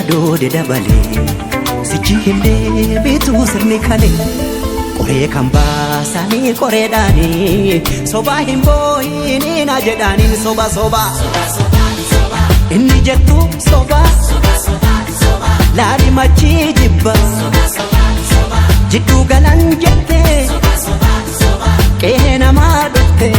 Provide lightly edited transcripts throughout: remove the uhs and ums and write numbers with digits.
yaadoo dedabalee sichi himdee bituu sirni kalee qoree kan baasanii qoreedhaanii sobaa hin boo'inii na jedhaaniin soba soba inni jettu soba laali machii jibba jidduu galan jettee qe'ee namaa dhuftee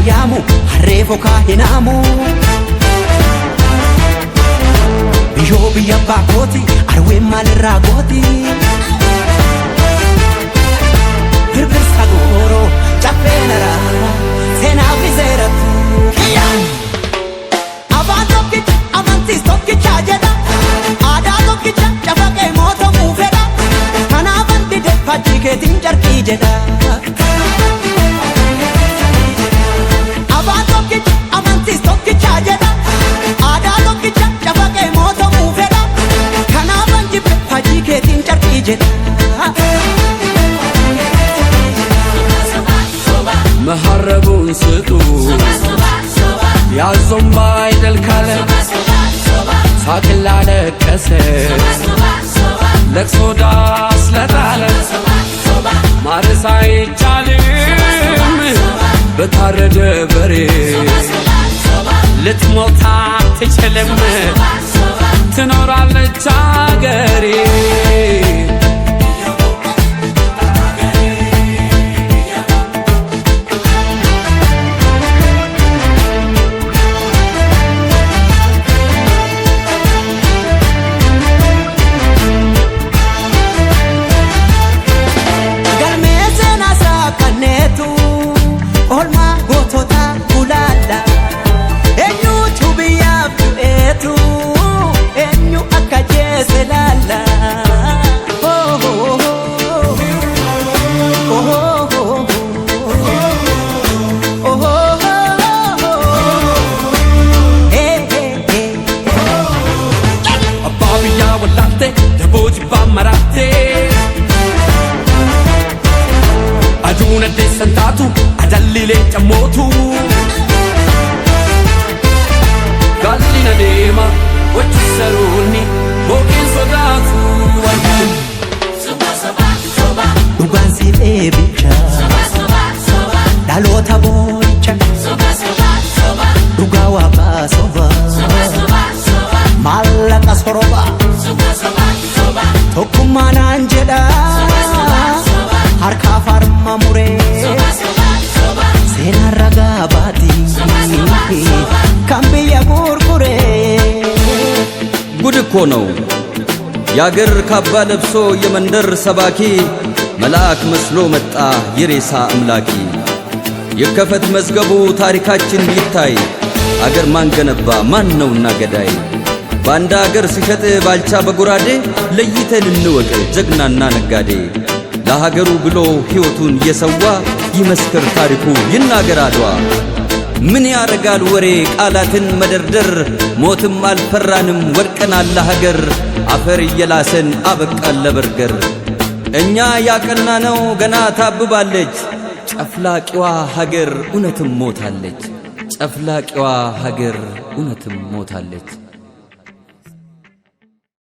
Yamu harreefo kaahinamu biyyoo biyya baakooti arween maalirraa gooti birbirsa gooroo caffee naraara seenaa fi seeratu afaan tokkicha amantiis tokkichaa jedha aadaa tokkicha cafaqee mootamuu fedha kanaafan dide fakkii keetiin carqii jedha محربون ستو يا زنباي دالكالة ساكل على كسر لك صداس لتعلم مارساي جالم بتارد بري لتموتا تشلم تنور على الجاقري Aduna de sentatu adallile chamotu Gallina dema wachisaruni bokin sodatu Soba soba soba Dhugaan si dheebicha Soba soba soba Dhaloota boo'icha Soba soba soba Dhugaa waaqaa soba Soba soba soba Maallaqa soroba Soba soba soba Tokkummaa naan jedha harka farma muree seenaa ragaa baatii kan biyya gurguree ጉድ እኮ ነው ያገር ካባ ለብሶ የመንደር ሰባኪ መልአክ መስሎ መጣ የሬሳ አምላኪ ይከፈት መዝገቡ ታሪካችን ይታይ አገር ማን ገነባ ማን ነውና ገዳይ ባንዳ አገር ሲሸጥ ባልቻ በጉራዴ ለይተን እንወቅ ጀግናና ነጋዴ ለሀገሩ ብሎ ሕይወቱን የሰዋ ይመስክር ታሪኩ ይናገር አድዋ ምን ያረጋል ወሬ ቃላትን መደርደር ሞትም አልፈራንም ወድቀናል ለሀገር አፈር እየላሰን አበቃል ለበርገር እኛ ያቀናነው ገና ታብባለች ጨፍላቂዋ ሀገር እውነትም ሞታለች ጨፍላቂዋ ሀገር እውነትም ሞታለች